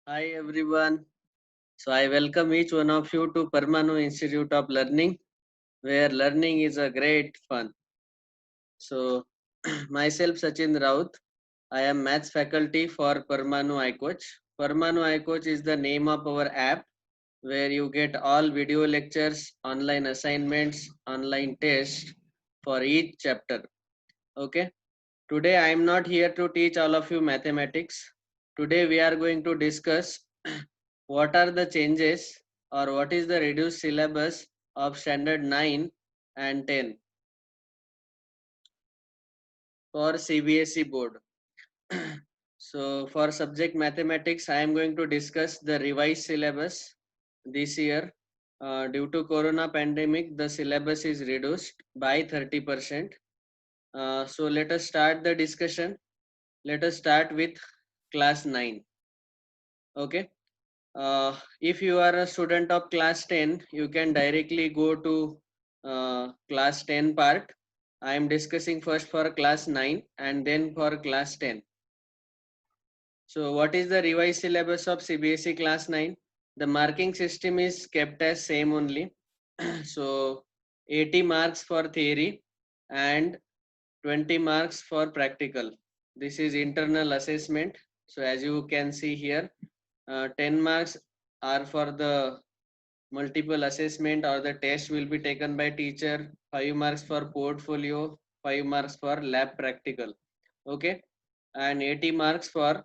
Hi everyone. So I welcome each one of you to Parmanu Institute of Learning, where learning is a great fun. So myself Sachin Raut, I am maths faculty for Parmanu iCoach. Parmanu iCoach is the name of our app where you get all video lectures, online assignments, online tests for each chapter. Okay. Today I am not here to teach all of you mathematics. Today we are going to discuss what are the changes or what is the reduced syllabus of standard 9 and 10 for CBSE board. So for subject mathematics I am going to discuss the revised syllabus this year. Due to corona pandemic the syllabus is reduced by 30%. So let us start the discussion. Let us start with class 9. Okay. If you are a student of class 10, you can directly go to class 10 part. I am discussing first for class 9 and then for class 10. So what is the revised syllabus of CBSE class 9? The marking system is kept as same only. So 80 marks for theory and 20 marks for practical. This is internal assessment. So as you can see here, 10 marks are for the multiple assessment or the test will be taken by teacher, 5 marks for portfolio, 5 marks for lab practical. Okay, and 80 marks for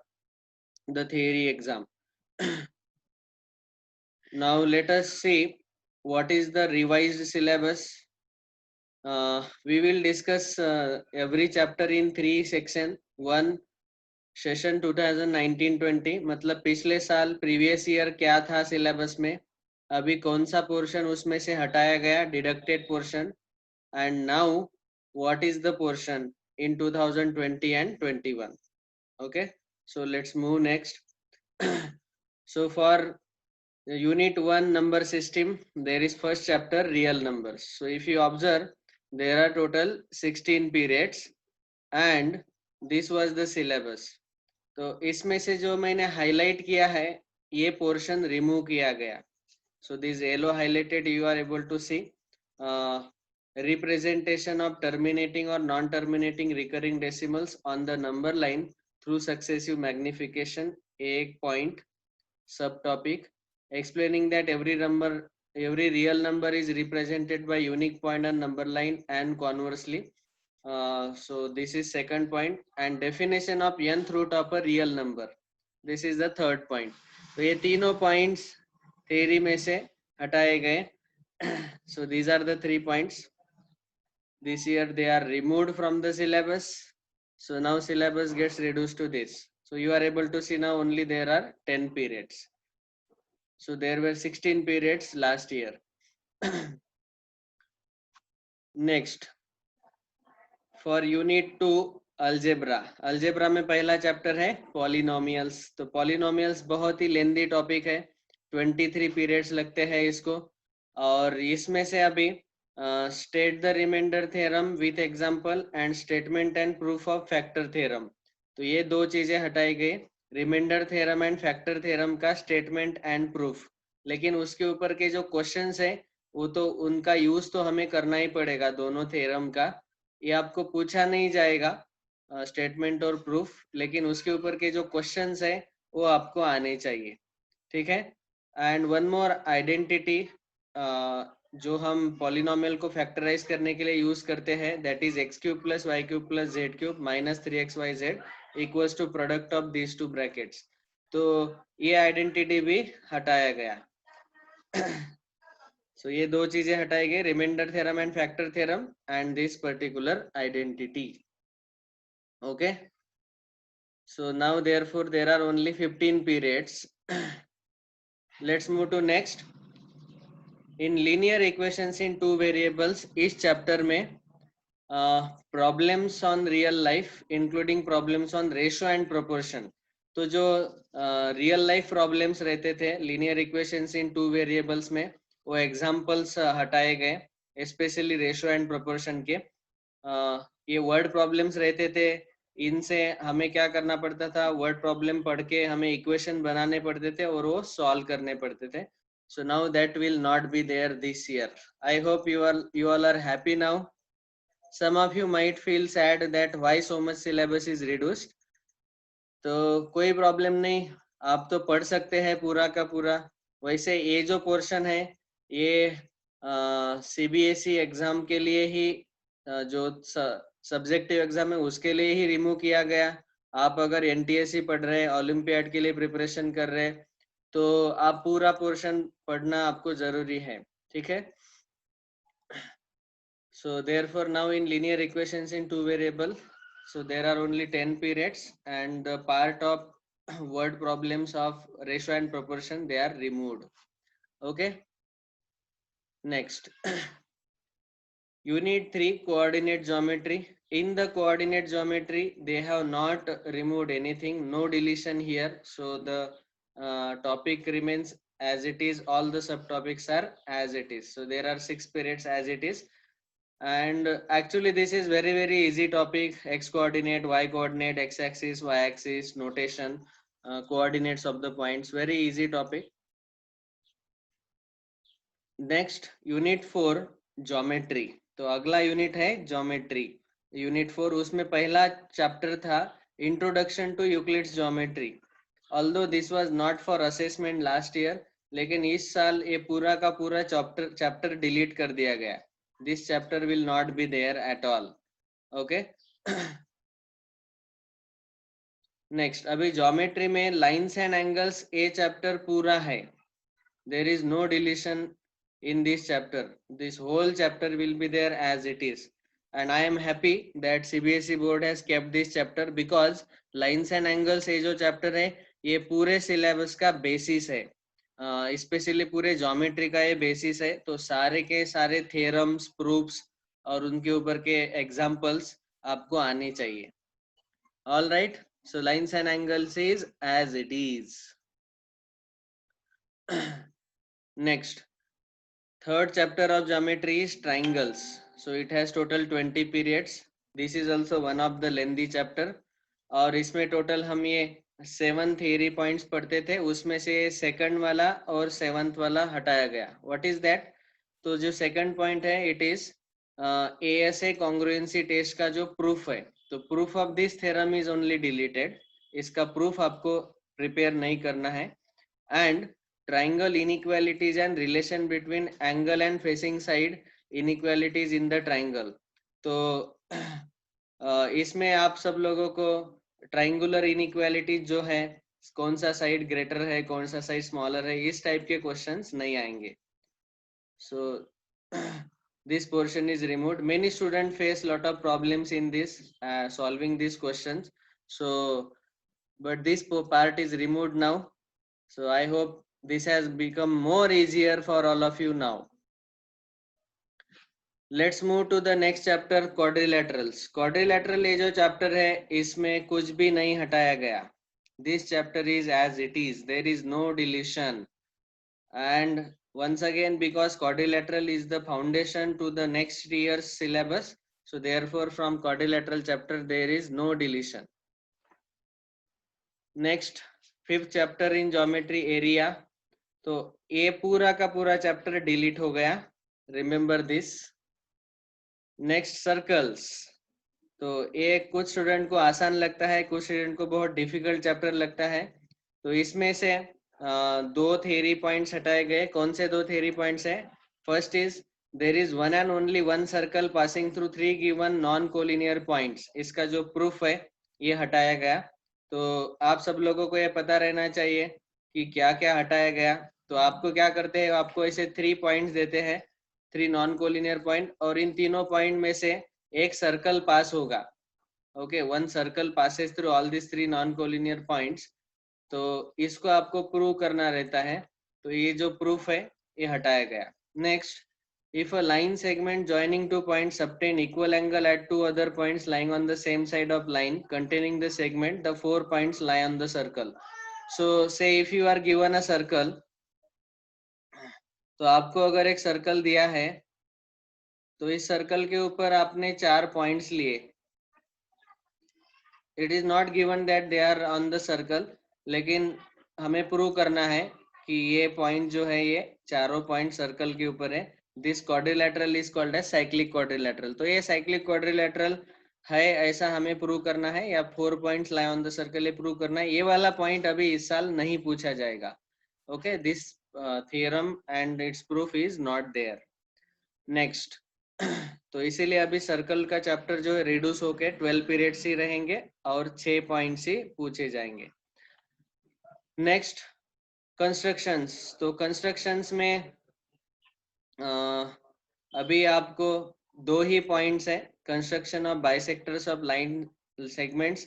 the theory exam. Now let us see what is the revised syllabus. We will discuss every chapter in 3 section. One session 2019-20 मतलब पिछले साल previous year क्या था syllabus में, अभी कौन सा portion उसमें से हटाया गया, deducted portion, and now what is the portion in 2020 and 21. Okay, so let's move next. So for unit 1 number system there is first chapter real numbers. So if you observe there are total 16 periods and this was the syllabus. तो इसमें से जो मैंने highlight किया है ये portion remove किया गया. So this yellow highlighted you are able to see representation of terminating or non-terminating recurring decimals on the number line through successive magnification. एक point subtopic explaining that every real number is represented by unique point on number line and conversely. So this is second point and definition of nth root of a real number. This is the third point. तो ये तीनों points theory में से हटाए गए. So these are the 3 points. This year they are removed from the syllabus. So now syllabus gets reduced to this. So you are able to see now only there are 10 periods. So there were 16 periods last year. Next, for unit 2 algebra में पहला chapter है polynomials. तो polynomials बहुत ही लेंदी topic है, 23 periods लगते हैं इसको. और इसमें से अभी state the remainder theorem with example and statement and proof of factor theorem. तो ये दो चीजें हटाई गई, remainder theorem and factor theorem का स्टेटमेंट एंड प्रूफ. लेकिन उसके ऊपर के जो क्वेश्चंस है वो तो उनका यूज तो हमें करना ही पड़ेगा, दोनों थ्योरम का. ये आपको पूछा नहीं जाएगा स्टेटमेंट और प्रूफ, लेकिन उसके ऊपर के जो क्वेश्चंस है वो आपको आने चाहिए. ठीक है. एंड वन मोर आइडेंटिटी जो हम पॉलिनोमियल को फैक्टराइज करने के लिए यूज करते हैं, that is x cube plus y cube plus z cube minus 3xyz equals to product of these two brackets. तो ये आइडेंटिटी भी हटाया गया. So ये दो चीजें हटाई गई, remainder theorem and factor theorem and this particular identity. Okay, so now therefore there are only 15 periods. Let's move to next. In linear equations in two variables, इस चैप्टर में problems on real life including problems on ratio and proportion. तो जो real life problems रहते थे linear equations इन two variables में, वो examples हटाए गए, स्पेशली रेशियो एंड प्रोपोर्शन के. ये वर्ड प्रॉब्लम्स रहते थे इनसे हमें क्या करना पड़ता था, वर्ड प्रॉब्लम पढ़ के हमें इक्वेशन बनाने पड़ते थे और वो सॉल्व करने पड़ते थे. So now that will not be there this year. I hope you all are happy now. Some of you might feel sad that why so much syllabus is reduced. तो कोई प्रॉब्लम नहीं, आप तो पढ़ सकते हैं पूरा का पूरा. वैसे ये जो पोर्शन है ये सीबीएसई एग्जाम के लिए ही जो सब्जेक्टिव एग्जाम है उसके लिए ही रिमूव किया गया. आप अगर एनटीएससी पढ़ रहे हैं, ओलंपियाड के लिए प्रिपरेशन कर रहे हैं, तो आप पूरा पोर्शन पढ़ना आपको जरूरी है. ठीक है. So therefore now in linear equations in two variable, so there are only 10 periods and the part of word problems of ratio and proportion they are removed. Okay. Next. Unit 3 coordinate geometry. In the coordinate geometry they have not removed anything, no deletion here. So the topic remains as it is, all the subtopics are as it is. So there are 6 periods as it is. And actually this is very easy topic. X coordinate, y coordinate, x axis, y axis, notation, coordinates of the points, very easy topic. Next unit 4 geometry. तो अगला unit है geometry. Unit 4 उसमें पहला chapter था introduction to Euclid's geometry. Although this was not for assessment last year, लेकिन इस साल ये पूरा का पूरा चैप्टर डिलीट कर दिया गया. This chapter will not be there at all. Okay. Next, अभी ज्योमेट्री में लाइंस एंड एंगल्स ये चैप्टर पूरा है. There is no deletion in this chapter. This whole chapter will be there as it is, and I am happy that CBSE board has kept this chapter because lines and angles ये जो chapter है ये पूरे syllabus का basis है. Specially पूरे geometry का ये बेसिस है. तो सारे के सारे थ्योरम्स, प्रूफ्स और उनके ऊपर के एग्जांपल्स आपको आने चाहिए. All right. So lines and angles is as it is. Next, third chapter of geometry is triangles. So it has total 20 periods. This is also one of the lengthy chapter. और इसमें total हम ये 7 theory points पढ़ते थे, उसमें से second वाला और 7th वाला हटाया गया. What is that? तो जो सेकंड पॉइंट है it is ASA congruency test का जो प्रूफ है. तो proof of this theorem is only deleted. इसका प्रूफ आपको प्रिपेयर नहीं करना है. And triangle inequalities and relation between angle and facing side inequalities in the triangle. तो इसमें आप सब लोगों को ट्राइंगुलर इनइक्वालिटीज जो है, कौन सा साइड ग्रेटर है, कौन सा साइड स्मॉलर है, इस टाइप के क्वेश्चंस नहीं आएंगे. सो this portion is removed. Many students face lot of problems in this solving these questions. So but this part is removed now. So I hope this has become more easier for all of you now. Let's move to the next chapter, quadrilaterals. Quadrilateral ये जो chapter है इसमें कुछ भी नहीं हटाया गया. This chapter is as it is. There is no deletion. And once again, because quadrilateral is the foundation to the next year's syllabus, so therefore from quadrilateral chapter there is no deletion. Next, fifth chapter in geometry, area. तो ये पूरा का पूरा chapter delete हो गया. Remember this. Next, circles. तो ये कुछ स्टूडेंट को आसान लगता है, कुछ स्टूडेंट को बहुत डिफिकल्ट चैप्टर लगता है. तो इसमें से 2 थ्योरी पॉइंट्स हटाए गए. कौन से 2 थ्योरी पॉइंट्स है? First is there is one and only one circle passing through 3 given non collinear points. इसका जो प्रूफ है ये हटाया गया. तो आप सब लोगों को ये पता रहना चाहिए कि क्या क्या हटाया गया. तो आपको क्या करते हैं, आपको ऐसे 3 पॉइंट्स देते हैं, 3 नॉन कोलिनियर पॉइंट, और इन तीनों पॉइंट में से एक सर्कल पास होगा. Okay, one circle passes through all this 3 non collinear points. तो इसको आपको प्रूव करना रहता है. तो ये जो प्रूफ है ये हटाया गया. Next, if a line segment joining 2 points obtain equal angle at 2 other points lying on the same side of line containing the segment, the 4 points lie on the circle. So say if you are given a circle, तो आपको अगर एक circle दिया है तो इस circle के ऊपर आपने 4 पॉइंट्स लिए. It is not given that they are on the circle, लेकिन हमें प्रूव करना है कि ये पॉइंट जो है ये चारों पॉइंट सर्कल के ऊपर है. This quadrilateral is called as cyclic quadrilateral. तो ये साइक्लिक क्वाड्रिलेटरल है ऐसा हमें प्रूव करना है, या 4 points lie on the circle ये प्रूव करना है. ये वाला पॉइंट अभी इस साल नहीं पूछा जाएगा. Okay, this theorem and its proof is not there. Next. तो इसीलिए अभी सर्कल का चैप्टर जो है रिड्यूस होके 12 पीरियड्स ही रहेंगे और 6 पॉइंट्स ही पूछे जाएंगे. Next, constructions. तो कंस्ट्रक्शंस में अभी आपको दो ही पॉइंट्स है. Construction of bisectors of line segments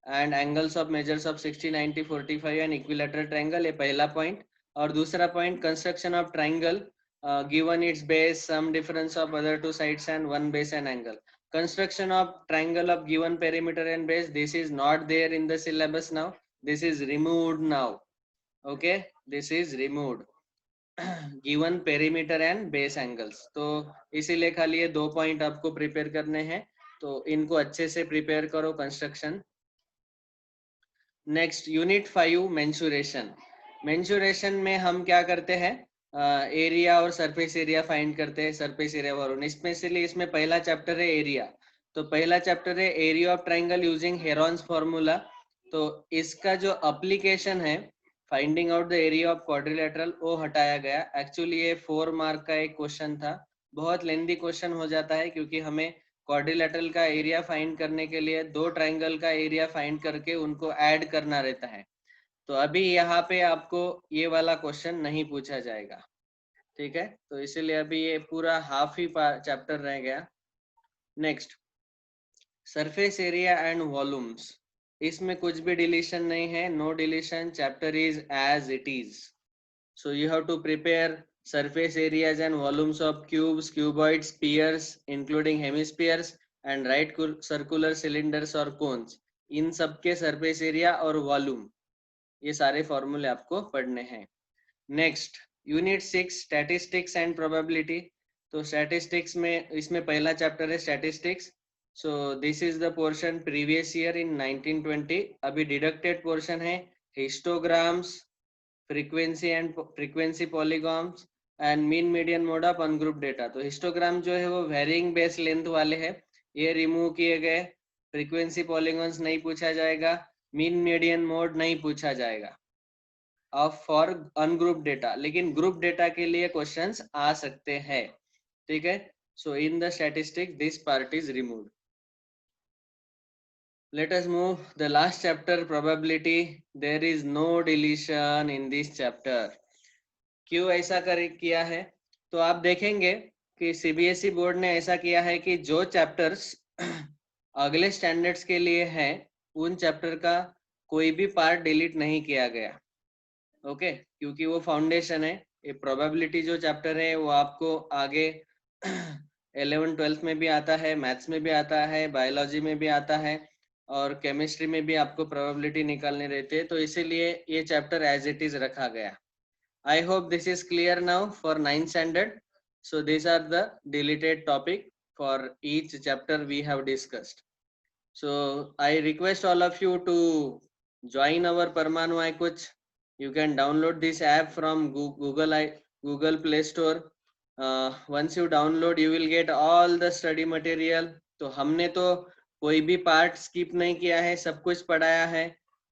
and angles of measures of 60, 90, 45 and equilateral triangle, ये पहला पॉइंट. और दूसरा point construction of triangle given its base, some difference of other two sides and one base and angle. Construction of triangle of given perimeter and base, this is not there in the syllabus now. This is removed now. Okay, this is removed. given perimeter and base angles. तो इसीलिए खाली ये दो point आपको prepare करने हैं, तो इनको अच्छे से प्रिपेयर करो. Construction. Next, unit 5 mensuration. Mensuration में हम क्या करते हैं, एरिया और सरफेस एरिया फाइंड करते हैं. सरफेस एरिया वरून स्पेशली इसमें पहला चैप्टर है एरिया. तो पहला चैप्टर है area of triangle using Heron's formula. तो इसका जो एप्लीकेशन है finding out the area of quadrilateral, वो हटाया गया. एक्चुअली ये 4 मार्क का एक क्वेश्चन था. बहुत लेंदी क्वेश्चन हो जाता है क्योंकि हमें क्वाड्रिलेटरल का एरिया फाइंड करने के लिए दो ट्रायंगल का एरिया फाइंड करके उनको ऐड करना रहता है. तो अभी यहाँ पे आपको ये वाला क्वेश्चन नहीं पूछा जाएगा. ठीक है, तो इसीलिए अभी ये पूरा हाफ ही चैप्टर रह गया. Next, surface area and volumes. इसमें कुछ भी डिलीशन नहीं है, no deletion. Chapter is as it is. So you have to prepare surface areas and volumes of cubes, cuboids, spheres, including hemispheres, and right circular cylinders or cones. इन सब के surface area और volume, ये सारे फॉर्मूले आपको पढ़ने हैं. Next, unit 6 statistics and probability. तो स्टैटिस्टिक्स में इसमें पहला चैप्टर है statistics. So this is the portion previous year in 1920. अभी डिडक्टेड पोर्शन है histograms, frequency polygons and mean median mode of ungroup data. तो हिस्टोग्राम जो है वो वेरिंग बेस लेंथ वाले हैं, ये रिमूव किए गए. फ्रीक्वेंसी पॉलीगॉन्स नहीं पूछा जाएगा, मीन मीडियन मोड नहीं पूछा जाएगा ऑफ फॉर अनग्रुप डेटा, लेकिन ग्रुप डेटा के लिए क्वेश्चंस आ सकते हैं. ठीक है, so in the statistics this part is removed. Let us move the last chapter, probability. There is no deletion in this chapter. क्यों ऐसा किया है, तो आप देखेंगे कि सीबीएसई बोर्ड ने ऐसा किया है कि जो चैप्टर्स अगले स्टैंडर्ड्स के लिए हैं उन चैप्टर का कोई भी पार्ट डिलीट नहीं किया गया. ओके, क्योंकि वो फाउंडेशन है. ये प्रोबेबिलिटी जो चैप्टर है वो आपको आगे 11th-12th में भी आता है, मैथ्स में भी आता है, बायोलॉजी में भी आता है, और केमिस्ट्री में भी आपको प्रोबेबिलिटी निकालने रहते हैं. तो इसीलिए ये चैप्टर एज इट इज रखा गया. I hope this is clear now for 9th standard. So these are the deleted topic for each chapter we have discussed. So I request all of you to join our Parmanu iKuch. You can download this app from Google Play Store. Once you download, you will get all the study material. तो हमने तो कोई भी part skip नहीं किया है, सब कुछ पढ़ाया है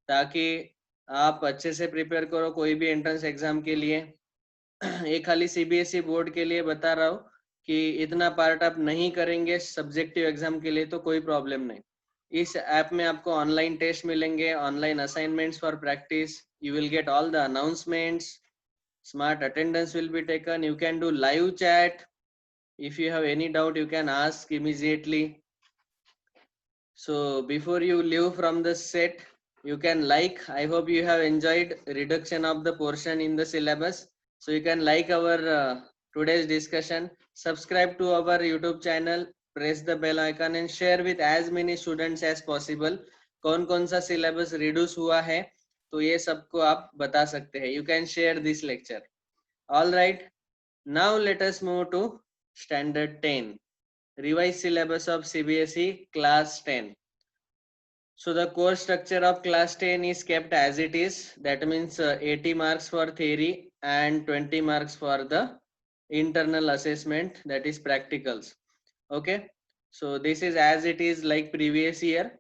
ताकि आप अच्छे से प्रिपेयर करो कोई भी एंट्रेंस एग्जाम के लिए. एक खाली सीबीएसई बोर्ड के लिए बता रहा हूँ कि इतना पार्ट आप नहीं करेंगे सब्जेक्टिव एग्जाम के लिए तो कोई प्रॉब्लम नहीं. इस ऐप में आपको ऑनलाइन टेस्ट मिलेंगे, online assignments for practice. You will get all the announcements, smart attendance will be taken, you can do live chat. If you have any doubt you can ask immediately. So before you leave from the set, you can like, I hope you have enjoyed reduction of the portion in the syllabus. So you can like our today's discussion, subscribe to our YouTube channel, press the bell icon and share with as many students as possible. कौन सा syllabus reduce हुआ है तो ये सबको आप बता सकते हैं. You can share this lecture. All right, now let us move to standard 10, revised syllabus of CBSE class 10. So the core structure of class 10 is kept as it is. That means 80 marks for theory and 20 marks for the internal assessment, that is practicals. Okay, so this is as it is like previous year.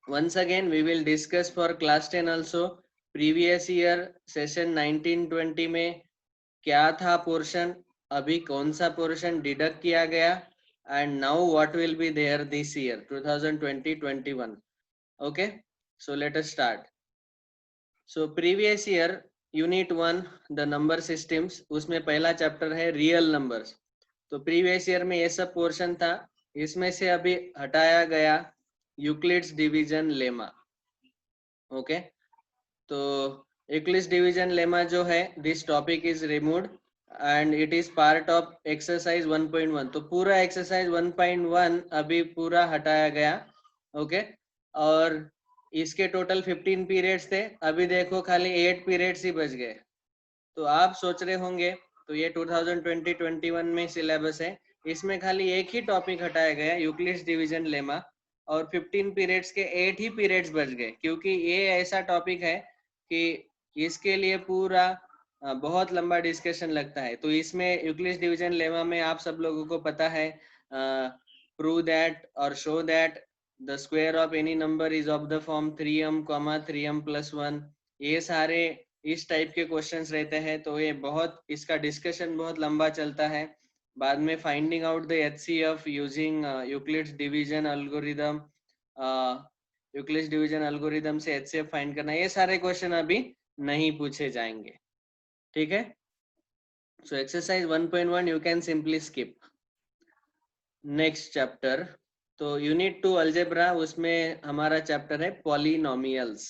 Once again we will discuss for class 10 also. Previous year session 19-20 में क्या था portion, अभी कौन सा portion deduct किया गया, and now what will be there this year 2020-21. Okay, so let us start. So previous year unit 1 the number systems, उसमें पहला चैप्टर है रियल नंबर्स. तो प्रीवियस ईयर में ये सब पोर्शन था, इसमें से अभी हटाया गया यूक्लिड्स डिवीजन लेमा. ओके, तो यूक्लिड्स डिवीजन लेमा जो है, this topic is removed and it is part of exercise 1.1. तो पूरा एक्सरसाइज 1.1 अभी पूरा हटाया गया. ओके, और इसके टोटल 15 पीरियड्स थे, अभी देखो खाली 8 पीरियड्स ही बच गए. तो आप सोच रहे होंगे तो ये 2020-21 में सिलेबस है, इसमें खाली एक ही टॉपिक हटाया गया यूक्लिड्स डिवीजन लेमा, और 15 पीरियड्स के 8 ही पीरियड्स बच गए, क्योंकि ये ऐसा टॉपिक है कि इसके लिए पूरा बहुत लंबा डिस्कशन लगता है. तो इसमें यूक्लिड्स डिवीजन लेमा में आप सब लोगों को पता है प्रूव दैट और show that the square of any number is of the form 3m, 3m+1. ये सारे इस टाइप के क्वेश्चंस रहते हैं. तो ये बहुत, इसका डिस्कशन बहुत लंबा चलता है. बाद में finding out the HCF using Euclid's division algorithm, Euclid's division algorithm से एचसीएफ फाइंड करना, ये सारे क्वेश्चन अभी नहीं पूछे जाएंगे. ठीक है, so exercise 1.1 you can simply skip. Next chapter, तो यूनिट 2 अलजेब्रा, उसमें हमारा चैप्टर है पॉलिनोमियल्स.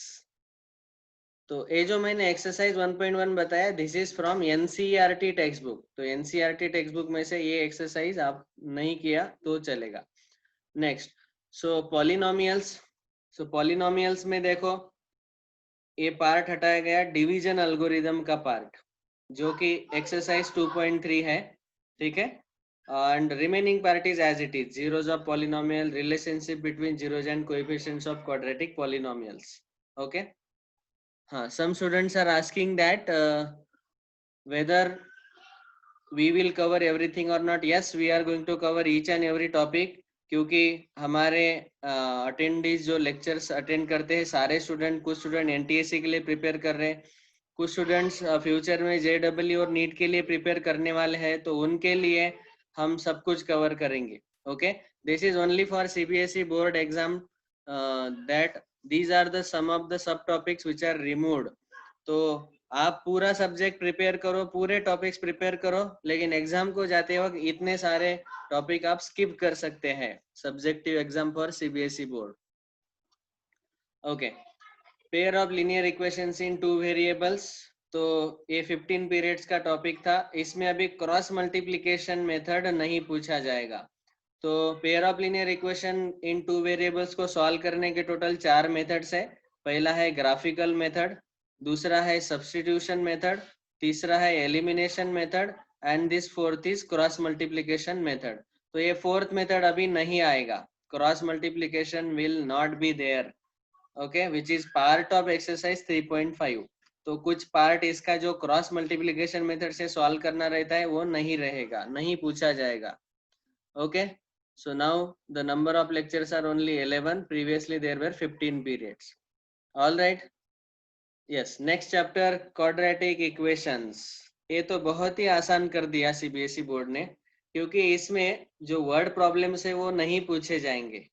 तो ये जो मैंने एक्सरसाइज 1.1 बताया, this is from NCERT text book. तो एनसीईआरटी टेक्स्ट बुक में से ये एक्सरसाइज आप नहीं किया तो चलेगा. नेक्स्ट, सो पॉलिनोमियल्स. सो पॉलिनोमियल्स में देखो ये पार्ट हटाया गया डिवीजन एल्गोरिदम का पार्ट, जो कि एक्सरसाइज 2.3 है. ठीक है, and remaining part is as it is, zeros of polynomial, relationship between zeros and coefficients of quadratic polynomials. Okay, some students are asking that whether we will cover everything or not. Yes, we are going to cover each and every topic, क्योंकि हमारे attendees जो lectures attend करते हैं सारे student, कुछ student NTSC के लिए prepare कर रहे हैं, कुछ स्टूडेंट्स फ्यूचर में जेडब्ल्यू और नीट के लिए प्रिपेयर करने वाले हैं, तो उनके लिए हम सब कुछ कवर करेंगे. Okay, this is only for CBSE board exam, that these are the some of the sub topics which are removed. तो आप पूरा सब्जेक्ट प्रिपेयर करो, पूरे टॉपिक्स प्रिपेयर करो, लेकिन एग्जाम को जाते वक्त इतने सारे टॉपिक आप स्किप कर सकते हैं. Subjective exam for CBSE board. Okay, pair of linear equations in 2 variables. तो ये 15 पीरियड्स का टॉपिक था, इसमें अभी क्रॉस मल्टीप्लिकेशन मेथड नहीं पूछा जाएगा. तो pair of linear equation in 2 variables को सॉल्व करने के टोटल 4 मेथड्स है. पहला है ग्राफिकल मेथड, दूसरा है सब्स्टिट्यूशन मेथड, तीसरा है elimination method, and this fourth is cross multiplication method. तो ये फोर्थ मेथड अभी नहीं आएगा, cross multiplication will not be there. Okay, which is part of exercise 3.5. तो कुछ पार्ट इसका जो क्रॉस मल्टीप्लिकेशन मेथड से सॉल्व करना रहता है वो नहीं रहेगा, नहीं पूछा जाएगा. Okay, so now the number of lectures are only 11, previously there were 15 periods. All right, yes, next chapter quadratic equations. ये तो बहुत ही आसान कर दिया सीबीएसई बोर्ड ने, क्योंकि इसमें जो वर्ड प्रॉब्लम्स है वो नहीं पूछे जाएंगे.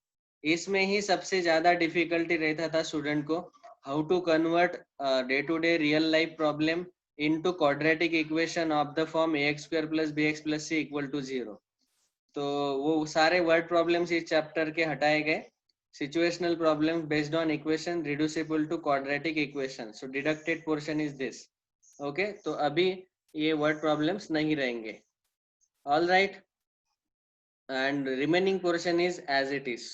इसमें ही सबसे ज्यादा डिफिकल्टी रहता था स्टूडेंट को, how to convert day to day real life problem into quadratic equation of the form ax² + bx + c = 0. तो वो सारे वर्ड प्रॉब्लम्स इस चैप्टर के हटाए गए. Situational problem based on equation reducible to quadratic equation, so deducted portion is this. Okay, तो अभी ये वर्ड प्रॉब्लम्स नहीं रहेंगे. All right, and remaining portion is as it is.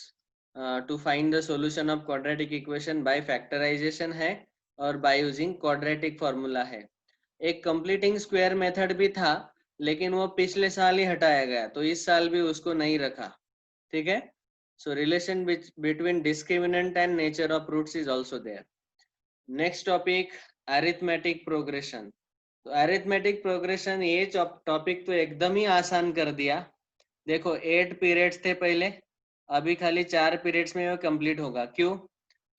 To find the solution of quadratic equation by factorization है और by using quadratic formula है. एक completing square method भी था, लेकिन वो पिछले साल ही हटाया गया, तो इस साल भी उसको नहीं रखा. ठीक है, So relation between discriminant and nature of roots is also there. Next topic, arithmetic progression. तो अरिथमेटिक प्रोग्रेशन ये टॉपिक तो एकदम ही आसान कर दिया. देखो 8 पीरियड्स थे पहले, अभी खाली 4 पीरियड्स में वो कंप्लीट होगा. क्यों?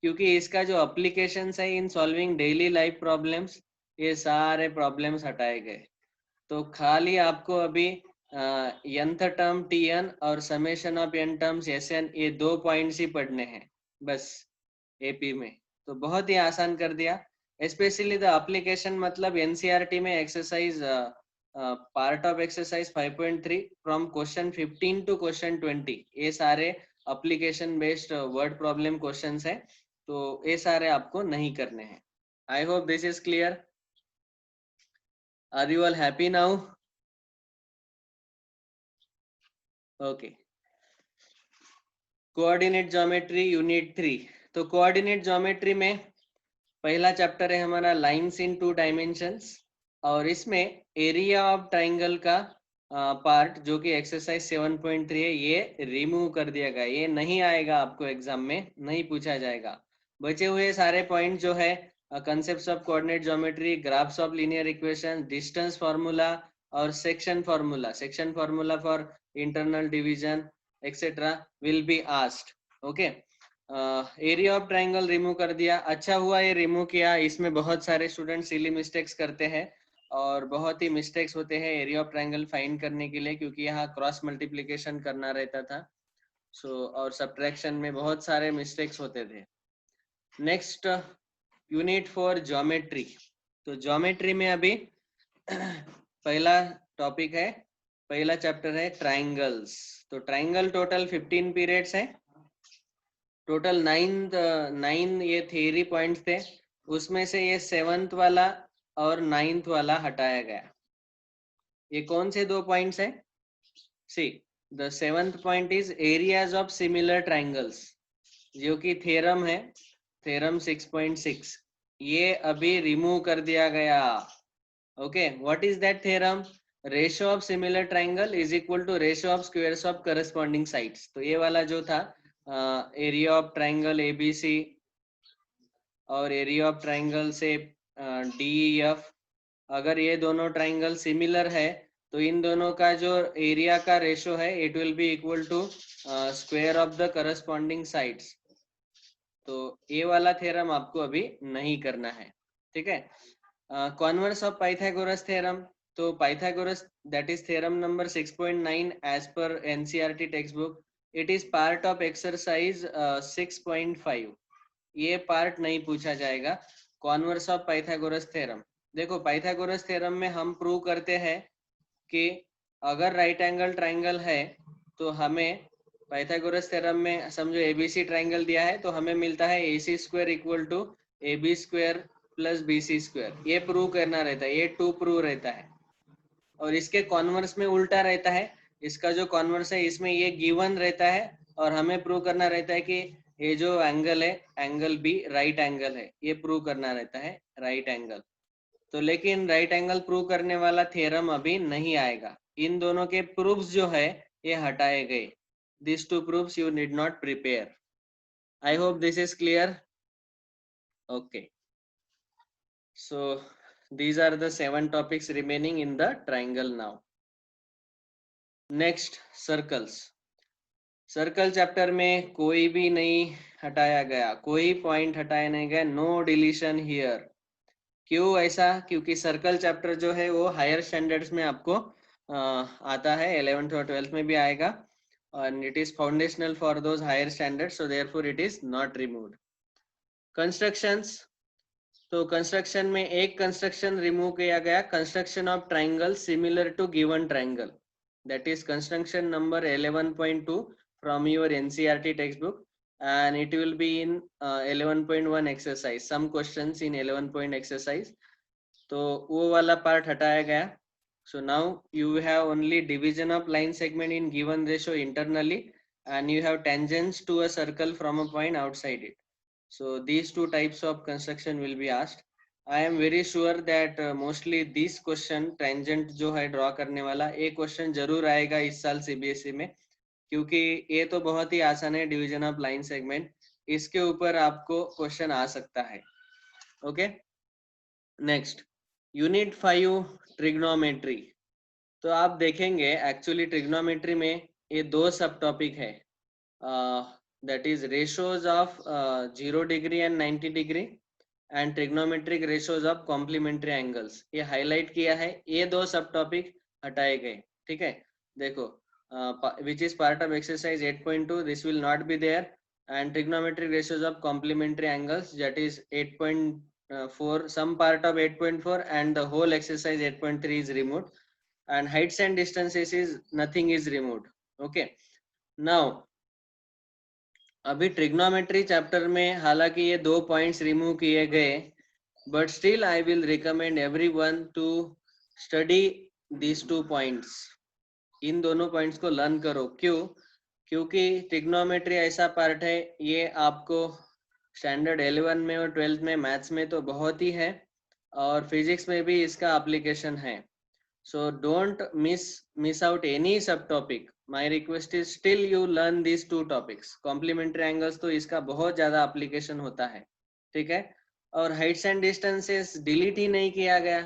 क्योंकि इसका जो एप्लीकेशंस है in solving daily life problems, ये सारे प्रॉब्लम्स हटाए गए. तो खाली आपको अभी nth टर्म tn और summation of n terms sn, ये 2 पॉइंट्स ही पढ़ने हैं बस एपी में. तो बहुत ही आसान कर दिया. स्पेशली द एप्लीकेशन मतलब एनसीईआरटी में exercise part of exercise 5.3 from question 15 to question 20, ये सारे application based word problem questions है. तो ये सारे आपको नहीं करने हैं. I hope this is clear. Are you all happy now? Okay. Coordinate geometry unit 3. तो कोऑर्डिनेट ज्योमेट्री में पहला चैप्टर है हमारा लाइंस इन 2 डायमेंशंस, और इसमें एरिया ऑफ ट्राइंगल का पार्ट जो कि एक्सरसाइज 7.3 है, ये रिमूव कर दिया गया. ये नहीं आएगा आपको एग्जाम में, नहीं पूछा जाएगा. बचे हुए सारे पॉइंट जो है concepts of coordinate geometry, graphs of linear equation, distance formula और section formula for internal division etcetera will be asked. Okay. Area of triangle remove कर दिया. अच्छा हुआ ये रिमूव किया. इसमें बहुत सारे स्टूडेंट सिली मिस्टेक्स करते हैं और बहुत ही मिस्टेक्स होते हैं एरिया ऑफ ट्राइंगल फाइंड करने के लिए, क्योंकि यहाँ क्रॉस मल्टीप्लिकेशन करना रहता था. और सब्ट्रैक्शन में बहुत सारे मिस्टेक्स होते थे. Next unit 4 geometry. तो ज्योमेट्री में अभी पहला टॉपिक है, पहला चैप्टर है ट्राइंगल्स. तो ट्राइंगल टोटल 15 पीरियड्स है. टोटल 9 ये थियरी पॉइंट्स थे, उसमें से ये 7th वाला और 9th वाला हटाया गया. ये कौन से 2 पॉइंट्स है? See, the 7th point is areas of similar triangles, जो कि थ्योरम है, थ्योरम 6.6. ये अभी रिमूव कर दिया गया. Okay. What is that theorem? Ratio of similar triangle is equal to ratio of squares of corresponding sides. तो ये वाला जो था एरिया ऑफ ट्राइंगल एबीसी और एरिया ऑफ ट्राइंगल से डीईएफ, अगर ये दोनों ट्राइंगल सिमिलर है तो इन दोनों का जो एरिया का रेशियो है it will be equal to square of the corresponding sides. तो ये वाला थ्योरम आपको अभी नहीं करना है. ठीक है. Converse of Pythagoras theorem. तो Pythagoras that is theorem number 6.9 as per NCERT text book. It is part of exercise 6.5. ये पार्ट नहीं पूछा जाएगा. Converse of Pythagoras theorem. देखो पाइथागोरस थ्योरम में हम प्रूव करते हैं कि अगर राइट एंगल ट्राइंगल है तो हमें पाइथागोरस थ्योरम में समझो एबीसी ट्राइंगल दिया है तो हमें मिलता है AC square equal to AB square plus BC square. ये प्रूव करना रहता है, ये 2 प्रूव रहता है. और इसके कॉन्वर्स में उल्टा रहता है. इसका जो कॉन्वर्स है इसमें ये गिवन रहता है और हमें प्रूव करना रहता है कि ये जो एंगल है एंगल बी राइट एंगल है, ये प्रूव करना रहता है राइट एंगल. तो लेकिन राइट एंगल प्रूव करने वाला थ्योरम अभी नहीं आएगा. इन दोनों के प्रूफ्स जो है ये हटाए गए. This 2 proofs you need not prepare. I hope this is clear. Okay. So these are the 7 topics remaining in the triangle now. Next, circles. Circle chapter में कोई भी नहीं हटाया गया, कोई पॉइंट हटाया नहीं गया. No deletion here. क्यों ऐसा? क्योंकि सर्कल चैप्टर जो है वो हायर स्टैंडर्ड्स में आपको आता है, 11th और 12th में भी आएगा, and it is foundational for those higher standards, so therefore it is not removed. Constructions. तो कंस्ट्रक्शन में एक कंस्ट्रक्शन रिमूव किया गया, construction of triangle similar to given triangle. That is construction number 11.2 from your NCERT text book, and it will be in 11.1 exercise, some questions in 11 point exercise. तो वो वाला part हटाया गया. So now you have only division of line segment in given ratio internally, and you have tangents to a circle from a point outside it. So these 2 types of construction will be asked. I am very sure that mostly this question tangent जो है draw करने वाला, एक question जरूर आएगा इस साल CBSE में. क्योंकि ये तो बहुत ही आसान है, डिवीजन ऑफ लाइन सेगमेंट, इसके ऊपर आपको क्वेश्चन आ सकता है। Okay, next unit 5 trigonometry. तो आप देखेंगे एक्चुअली ट्रिग्नोमेट्री में ये दो सब टॉपिक है, that is ratios of 0 degree and 90 degree and trigonometric ratios of complementary angles, ये हाईलाइट किया है। ये दो सब टॉपिक हटाए गए, ठीक है। देखो which is part of exercise 8.2, this will not be there, and trigonometric ratios of complementary angles, that is 8.4, some part of 8.4 and the whole exercise 8.3 is removed, and heights and distances is nothing is removed. Okay, now अभी trigonometry chapter में हालांकि ये दो points remove किए गए, but still I will recommend everyone to study these 2 points. इन दोनों points को लर्न करो। क्यों? क्योंकि ट्रिग्नोमेट्री ऐसा पार्ट है, ये आपको स्टैंडर्ड 11 में और 12th में मैथ्स में तो बहुत ही है, और फिजिक्स में भी इसका एप्लीकेशन है। So don't miss out any sub topic. My request is still you learn this 2 topics. Complementary angles तो इसका बहुत ज्यादा एप्लीकेशन होता है, ठीक है। और हाइट्स एंड डिस्टेंसेस डिलीट ही नहीं किया गया,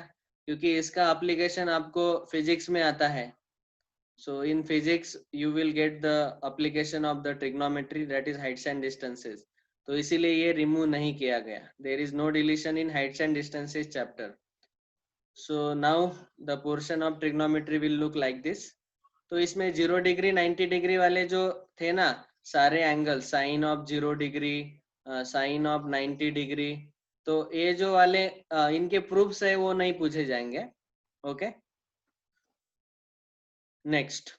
क्योंकि इसका एप्लीकेशन आपको फिजिक्स में आता है। So in physics you will get the application of the trigonometry, that is heights and distances. तो इसीलिए ये रिमूव नहीं किया गया। There is no deletion in heights and distances chapter. So now the portion of trigonometry will look like this. तो इसमें 0 degree 90 degree वाले जो थे ना, सारे angle, sine of 0 degree, sine of 90 degree, तो ये जो वाले इनके प्रूफ्स है वो नहीं पूछे जाएंगे। Okay, next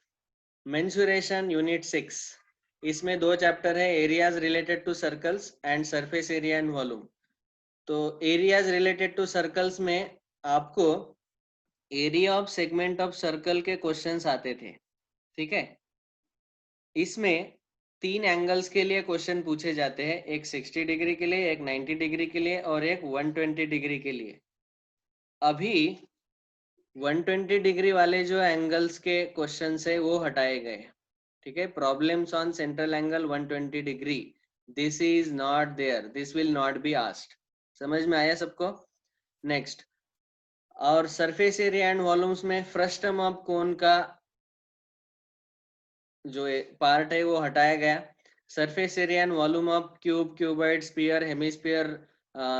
mensuration unit 6। इसमें दो चैप्टर है, areas related to circles and surface area and volume. तो एरियाज रिलेटेड टू सर्कल्स में आपको area of segment of circle के क्वेश्चंस आते थे, ठीक है। इसमें 3 एंगल्स के लिए क्वेश्चन पूछे जाते हैं, एक 60 डिग्री के लिए, एक 90 डिग्री के लिए और एक 120 डिग्री के लिए। अभी 120 डिग्री वाले जो एंगल्स के क्वेश्चन है वो हटाए गए, ठीक है। Problems on central angle 120 degree, this is not there, this will not be asked. समझ में आया सबको? नेक्स्ट, और सरफेस एरिया एंड वॉल्यूम्स में फ्रस्टम ऑफ कोन का जो पार्ट है वो हटाया गया। Surface area and volume of cube, cuboid, sphere, hemisphere,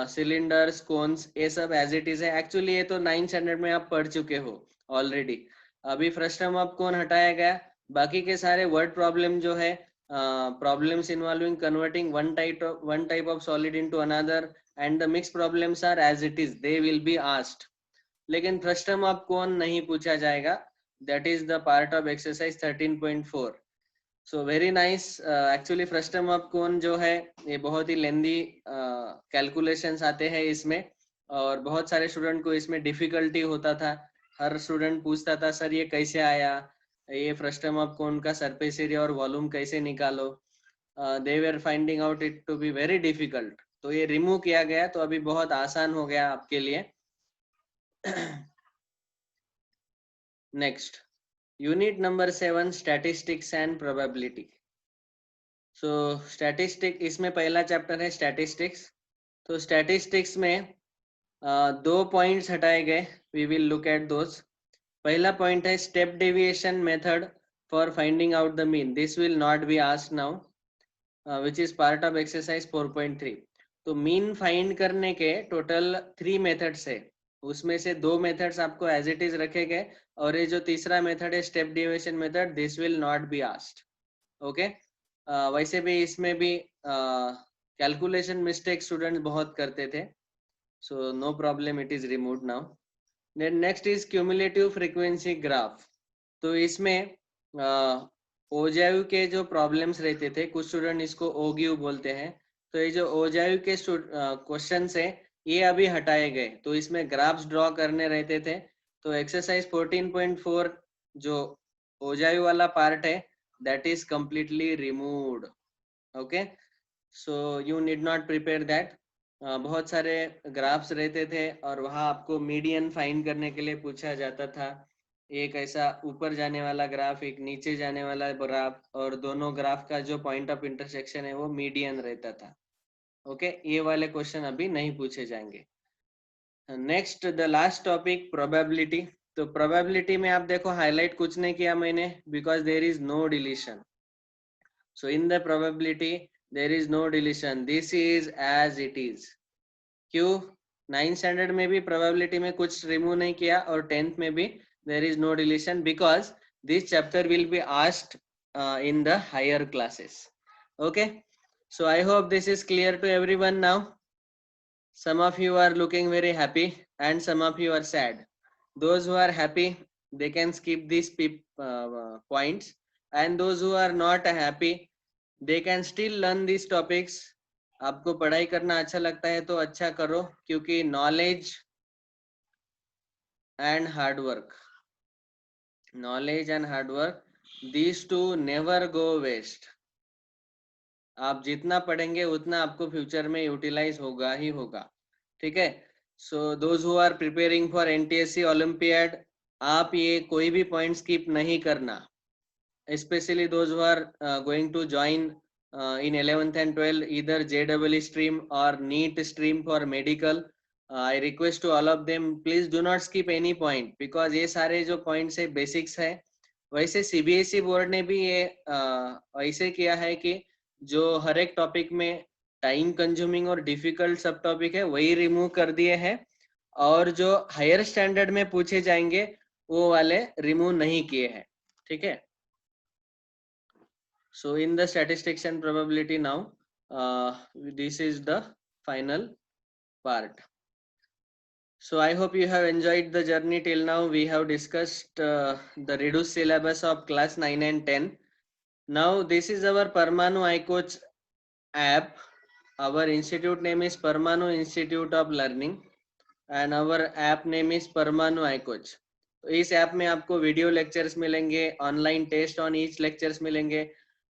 cylinders, cones, ये सब एज इट इज है। एक्चुअली ये तो 9th स्टैंडर्ड में आप पढ़ चुके हो ऑलरेडी। अभी फ्रस्टम ऑफ कोन हटाया गया, बाकी के सारे वर्ड प्रॉब्लम जो है, problems involving converting one type of solid into another and the mix problems are as it is, they will be asked. लेकिन फ्रस्टम ऑफ कोन नहीं पूछा जाएगा, that is the part of exercise 13.4. so very nice. Actually frustum of cone जो है ये बहुत ही लेंदी calculations आते हैं इसमें, और बहुत सारे स्टूडेंट को इसमें डिफिकल्टी होता था। हर स्टूडेंट पूछता था सर ये कैसे आया, ये फ्रस्टम ऑफ कोन का सरफेस एरिया और वॉल्यूम कैसे निकालो। They were finding out it to be very difficult, तो ये रिमूव किया गया, तो अभी बहुत आसान हो गया आपके लिए। Next, unit number 7 statistics and probability. So statistic, इसमें पहला चैप्टर है स्टैटिस्टिक्स। तो स्टैटिस्टिक्स में दो पॉइंट्स हटाए गए, we will look at those. पहला पॉइंट है step deviation method for finding out the mean, this will not be asked now, which is part of exercise 4.3। तो मीन फाइंड करने के टोटल 3 मेथड्स है, उसमें से 2 मेथड्स आपको एज इट इज रखे गए, और ये जो तीसरा मेथड है step deviation method, this will not be asked. Okay, वैसे भी इसमें भी कैलकुलेशन मिस्टेक स्टूडेंट्स बहुत करते थे, so no problem, it is removed now. Then next is cumulative frequency graph. तो इसमें ओजायु के जो प्रॉब्लम्स रहते थे, कुछ स्टूडेंट इसको ओग्यू बोलते हैं, तो ये जो ओजायु के क्वेश्चन है ये अभी हटाए गए, तो इसमें ग्राफ्स ड्रॉ करने रहते थे। तो एक्सरसाइज 14.4 जो ओजायु वाला पार्ट है, that is completely removed. Okay, so you need not prepare that. बहुत सारे ग्राफ्स रहते थे और वहाँ आपको मीडियन फाइंड करने के लिए पूछा जाता था, एक ऐसा ऊपर जाने वाला ग्राफ, एक नीचे जाने वाला ग्राफ, और दोनों ग्राफ का जो पॉइंट ऑफ इंटरसेक्शन है वो मीडियन रहता था। ओके, ये वाले क्वेश्चन अभी नहीं पूछे जाएंगे। Next the last topic probability. तो प्रोबेबिलिटी में आप देखो हाईलाइट कुछ नहीं किया मैंने, because there is no deletion. So in the probability there is no deletion, this is as it is. क्यों? 9th स्टैंडर्ड में भी प्रोबेबिलिटी में कुछ रिमूव नहीं किया, और 10th में भी there is no deletion, because this chapter will be asked in the higher classes. Okay, so I hope this is clear to everyone now. Some of you are looking very happy and some of you are sad. Those who are happy, they can skip these points, and those who are not happy, they can still learn these topics. आपको पढ़ाई करना अच्छा लगता है तो अच्छा करो, क्योंकि knowledge and hard work, these two never go waste. आप जितना पढ़ेंगे उतना आपको फ्यूचर में यूटिलाइज होगा ही होगा। ठीक है, so those who are preparing for NTSC olympiad, आप ये कोई भी पॉइंट स्किप नहीं करना, especially those who are going to join in 11th and 12th either JEE stream or NEET stream for medical. I request to all of them, please do not skip any point, because ये सारे जो points है basics है। वैसे CBSE board ने भी ये ऐसे किया है कि जो हर एक टॉपिक में टाइम कंज्यूमिंग और डिफिकल्ट सब टॉपिक है वही रिमूव कर दिए हैं, और जो हायर स्टैंडर्ड में पूछे जाएंगे वो वाले रिमूव नहीं किए हैं। ठीक है, so in the statistics and probability now, this is the final part. So I hope you have enjoyed the journey till now. We have discussed the reduced syllabus of class 9 and 10. Now this is our Parmanu iCoach app. Our institute name is Parmanu Institute of Learning and our app name is Parmanu iCoach. तो इस app में आपको video lectures मिलेंगे, online test on each lectures मिलेंगे,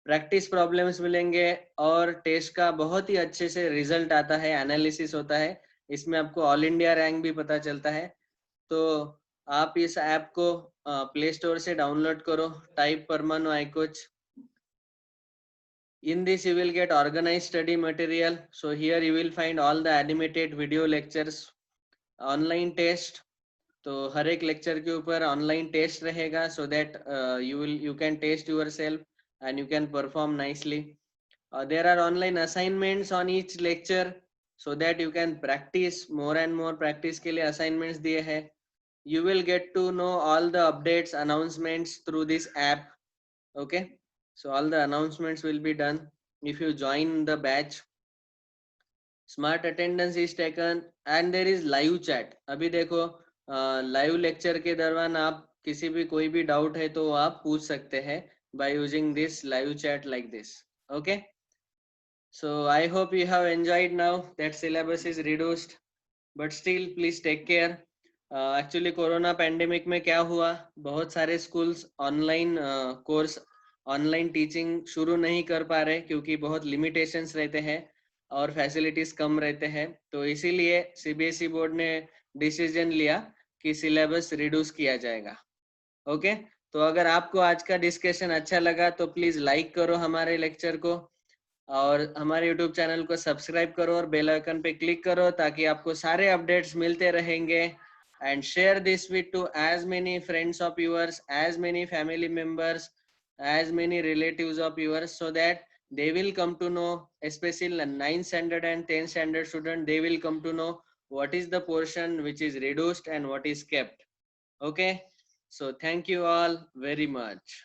practice problems मिलेंगे, और test का बहुत ही अच्छे से रिजल्ट आता है, एनालिसिस होता है। इसमें आपको ऑल इंडिया रैंक भी पता चलता है। तो आप इस ऐप को प्ले स्टोर से डाउनलोड करो, टाइप परमाणु iCoach. In this you will get organized study material. So here you will find all the animated video lectures, online test. तो हर एक लेक्चर के ऊपर ऑनलाइन टेस्ट रहेगा, so that you can test yourself and you can perform nicely. There are online assignments on each lecture, so that you can practice more and more. practice के लिए assignments दिए हैं. You will get to know all the updates, announcements through this app. Okay, so all the announcements will be done if you join the batch. Smart attendance is taken and there is live chat. अभी देखो live lecture के दौरान आप किसी भी कोई भी doubt है तो आप पूछ सकते हैं by using this live chat like this. Okay, so I hope you have enjoyed. Now that syllabus is reduced, but still please take care. Actually corona pandemic में क्या हुआ, बहुत सारे schools online course, online teaching शुरू नहीं कर पा रहे, क्योंकि बहुत लिमिटेशंस रहते हैं और फैसिलिटीज कम रहते हैं। तो इसीलिए सीबीएसई बोर्ड ने डिसीजन लिया कि सिलेबस रिड्यूस किया जाएगा। ओके, तो अगर आपको आज का डिस्कशन अच्छा लगा तो प्लीज लाइक करो हमारे लेक्चर को, और हमारे यूट्यूब चैनल को सब्सक्राइब करो और बेल आइकन पे क्लिक करो, ताकि आपको सारे अपडेट्स मिलते रहेंगे। And share this with to as many friends of yours, as many family members, as many relatives of yours, so that they will come to know, especially 9th standard and 10th standard student, they will come to know what is the portion which is reduced and what is kept. Okay, so thank you all very much.